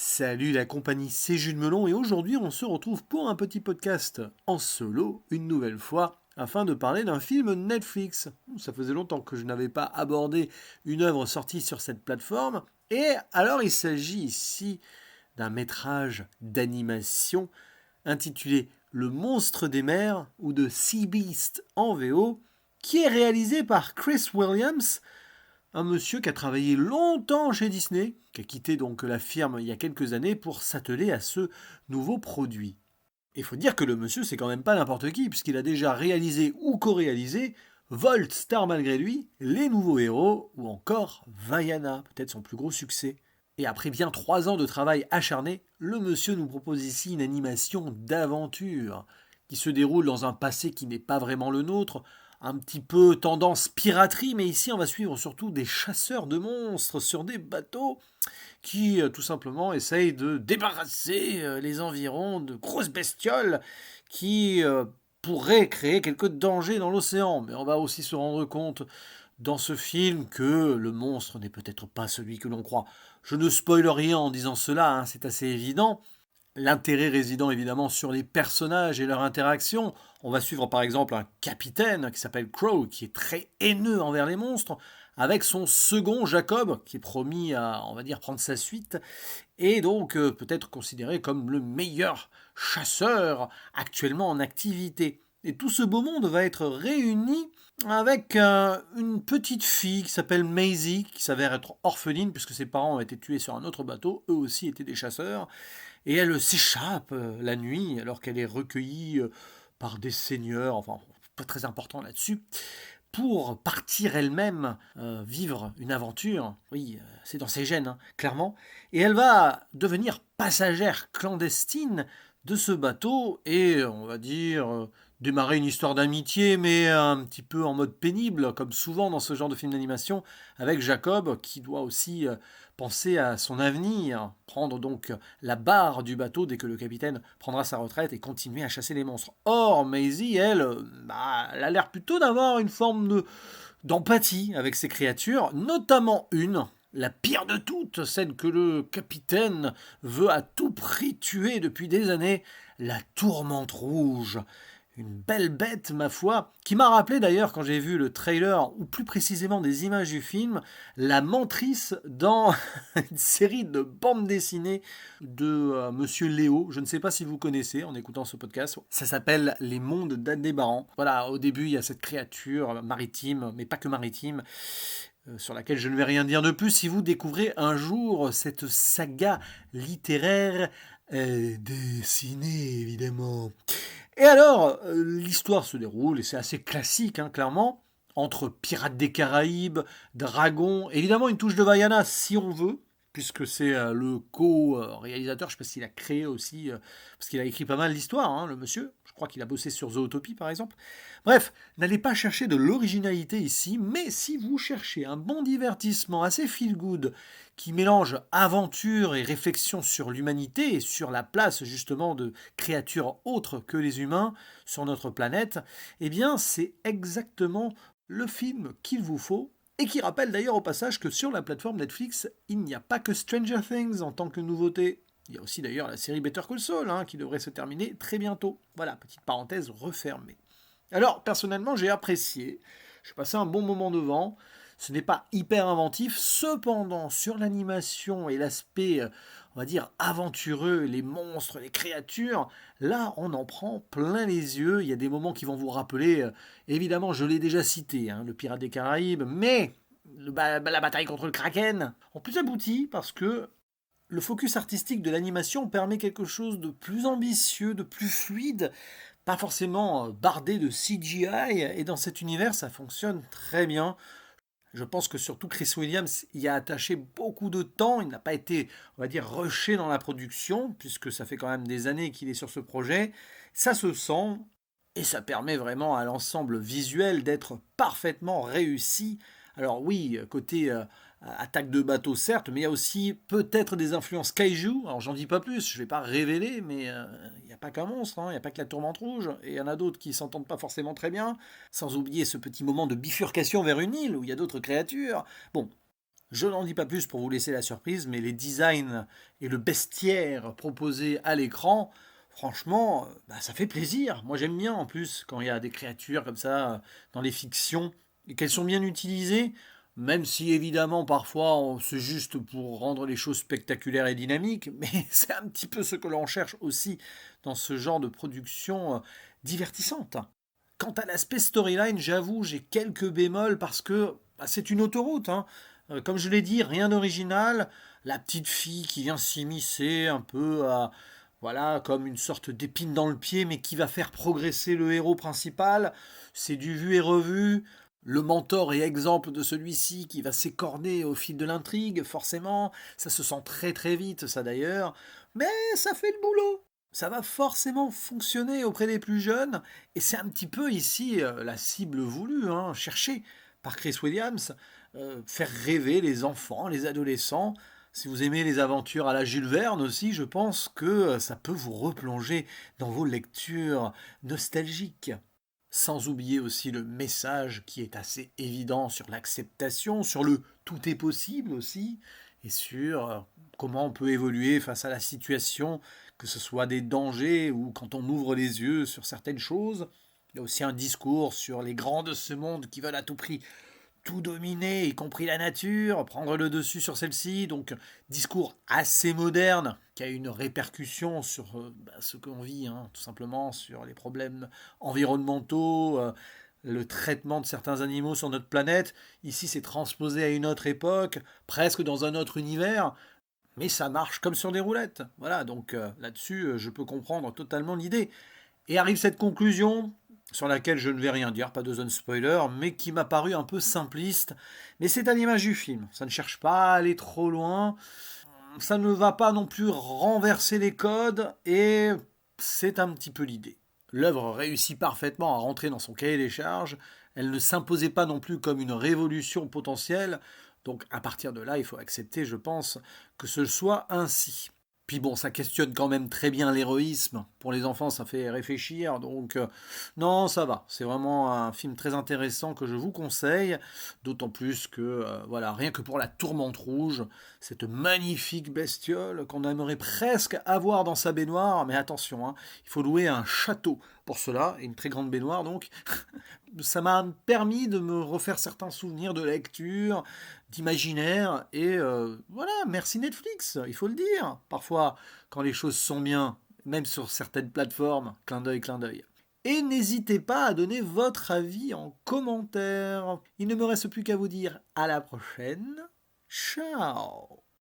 Salut la compagnie, c'est Jules Melon et aujourd'hui on se retrouve pour un petit podcast en solo, une nouvelle fois, afin de parler d'un film Netflix. Ça faisait longtemps que je n'avais pas abordé une œuvre sortie sur cette plateforme et alors il s'agit ici d'un métrage d'animation intitulé Le monstre des mers ou de Sea Beast en VO qui est réalisé par Chris Williams, un monsieur qui a travaillé longtemps chez Disney, qui a quitté donc la firme il y a quelques années pour s'atteler à ce nouveau produit. Il faut dire que le monsieur, c'est quand même pas n'importe qui, puisqu'il a déjà réalisé ou co-réalisé Volt, Star malgré lui, Les Nouveaux Héros, ou encore Vaiana, peut-être son plus gros succès. Et après bien 3 ans de travail acharné, le monsieur nous propose ici une animation d'aventure, qui se déroule dans un passé qui n'est pas vraiment le nôtre, un petit peu tendance piraterie, mais ici on va suivre surtout des chasseurs de monstres sur des bateaux qui tout simplement essayent de débarrasser les environs de grosses bestioles qui pourraient créer quelques dangers dans l'océan. Mais on va aussi se rendre compte dans ce film que le monstre n'est peut-être pas celui que l'on croit. Je ne spoile rien en disant cela, hein, c'est assez évident. L'intérêt résidant évidemment sur les personnages et leurs interactions. On va suivre par exemple un capitaine qui s'appelle Crow, qui est très haineux envers les monstres, avec son second Jacob, qui est promis à, on va dire, prendre sa suite, et donc peut-être considéré comme le meilleur chasseur actuellement en activité. Et tout ce beau monde va être réuni avec une petite fille qui s'appelle Maisie, qui s'avère être orpheline puisque ses parents ont été tués sur un autre bateau, eux aussi étaient des chasseurs, et elle s'échappe la nuit alors qu'elle est recueillie par des seigneurs, enfin pas très important là-dessus, pour partir elle-même vivre une aventure. Oui, c'est dans ses gènes, hein, clairement. Et elle va devenir passagère clandestine de ce bateau et, on va dire, démarrer une histoire d'amitié, mais un petit peu en mode pénible, comme souvent dans ce genre de film d'animation, avec Jacob, qui doit aussi penser à son avenir, prendre donc la barre du bateau dès que le capitaine prendra sa retraite et continuer à chasser les monstres. Or, Maisie, elle, elle a l'air plutôt d'avoir une forme d'empathie avec ces créatures, notamment une, la pire de toutes, celle que le capitaine veut à tout prix tuer depuis des années, la tourmente rouge. Une belle bête, ma foi, qui m'a rappelé d'ailleurs, quand j'ai vu le trailer, ou plus précisément des images du film, la mentrice dans une série de bandes dessinées de Monsieur Léo. Je ne sais pas si vous connaissez en écoutant ce podcast. Ça s'appelle Les Mondes d'Aldébaran. Voilà, au début, il y a cette créature maritime, mais pas que maritime, sur laquelle je ne vais rien dire de plus si vous découvrez un jour cette saga littéraire dessinée, évidemment. Et alors, l'histoire se déroule, et c'est assez classique, hein, clairement, entre pirates des Caraïbes, dragons, évidemment une touche de Vaiana si on veut, puisque c'est le co-réalisateur, je ne sais pas s'il a créé aussi, parce qu'il a écrit pas mal d'histoires, hein, le monsieur, je crois qu'il a bossé sur Zootopie par exemple. Bref, n'allez pas chercher de l'originalité ici, mais si vous cherchez un bon divertissement assez feel-good, qui mélange aventure et réflexion sur l'humanité et sur la place justement de créatures autres que les humains sur notre planète, eh bien c'est exactement le film qu'il vous faut et qui rappelle d'ailleurs au passage que sur la plateforme Netflix, il n'y a pas que Stranger Things en tant que nouveauté. Il y a aussi d'ailleurs la série Better Call Saul qui devrait se terminer très bientôt. Voilà, petite parenthèse refermée. Alors personnellement j'ai apprécié, j'ai passé un bon moment devant. Ce n'est pas hyper inventif, cependant sur l'animation et l'aspect, on va dire, aventureux, les monstres, les créatures, là on en prend plein les yeux. Il y a des moments qui vont vous rappeler, évidemment je l'ai déjà cité, le Pirate des Caraïbes, mais la bataille contre le Kraken, en plus abouti parce que le focus artistique de l'animation permet quelque chose de plus ambitieux, de plus fluide, pas forcément bardé de CGI, et dans cet univers ça fonctionne très bien. Je pense que surtout Chris Williams y a attaché beaucoup de temps. Il n'a pas été, on va dire, rushé dans la production, puisque ça fait quand même des années qu'il est sur ce projet. Ça se sent et ça permet vraiment à l'ensemble visuel d'être parfaitement réussi. Alors oui, côté attaque de bateau certes, mais il y a aussi peut-être des influences kaiju. Alors j'en dis pas plus, je vais pas révéler, mais il n'y a pas qu'un monstre, il n'y a pas que la tourmente rouge, et il y en a d'autres qui s'entendent pas forcément très bien, sans oublier ce petit moment de bifurcation vers une île où il y a d'autres créatures. Bon, Je n'en dis pas plus pour vous laisser la surprise, mais les designs et le bestiaire proposé à l'écran, franchement, ça fait plaisir. Moi j'aime bien en plus quand il y a des créatures comme ça dans les fictions et qu'elles sont bien utilisées, même si évidemment parfois c'est juste pour rendre les choses spectaculaires et dynamiques, mais c'est un petit peu ce que l'on cherche aussi dans ce genre de production divertissante. Quant à l'aspect storyline, j'avoue, j'ai quelques bémols parce que c'est une autoroute, hein. Comme je l'ai dit, rien d'original. La petite fille qui vient s'immiscer un peu voilà, comme une sorte d'épine dans le pied, mais qui va faire progresser le héros principal. C'est du vu et revu. Le mentor et exemple de celui-ci qui va s'écorner au fil de l'intrigue, forcément. Ça se sent très très vite, ça d'ailleurs. Mais ça fait le boulot. Ça va forcément fonctionner auprès des plus jeunes. Et c'est un petit peu ici la cible voulue, hein, cherchée par Chris Williams. Faire rêver les enfants, les adolescents. Si vous aimez les aventures à la Jules Verne aussi, je pense que ça peut vous replonger dans vos lectures nostalgiques. Sans oublier aussi le message qui est assez évident sur l'acceptation, sur le tout est possible aussi, et sur comment on peut évoluer face à la situation, que ce soit des dangers ou quand on ouvre les yeux sur certaines choses. Il y a aussi un discours sur les grands de ce monde qui veulent à tout prix tout dominer, y compris la nature, prendre le dessus sur celle-ci. Donc, discours assez moderne qui a une répercussion sur ce qu'on vit, hein, tout simplement, sur les problèmes environnementaux, le traitement de certains animaux sur notre planète. Ici, c'est transposé à une autre époque, presque dans un autre univers. Mais ça marche comme sur des roulettes. Voilà, donc là-dessus, je peux comprendre totalement l'idée. Et arrive cette conclusion, sur laquelle je ne vais rien dire, pas de zone spoiler, mais qui m'a paru un peu simpliste. Mais c'est à l'image du film, ça ne cherche pas à aller trop loin, ça ne va pas non plus renverser les codes, et c'est un petit peu l'idée. L'œuvre réussit parfaitement à rentrer dans son cahier des charges, elle ne s'imposait pas non plus comme une révolution potentielle, donc à partir de là, il faut accepter, je pense, que ce soit ainsi. Puis bon, ça questionne quand même très bien l'héroïsme. Pour les enfants, ça fait réfléchir. Donc, non, ça va. C'est vraiment un film très intéressant que je vous conseille. D'autant plus que, voilà, rien que pour la tourmente rouge, cette magnifique bestiole qu'on aimerait presque avoir dans sa baignoire. Mais attention, hein, il faut louer un château pour cela, et une très grande baignoire donc. Ça m'a permis de me refaire certains souvenirs de lecture, d'imaginaire, et voilà, merci Netflix, il faut le dire. Parfois, quand les choses sont bien, même sur certaines plateformes, clin d'œil, clin d'œil. Et n'hésitez pas à donner votre avis en commentaire. Il ne me reste plus qu'à vous dire à la prochaine. Ciao.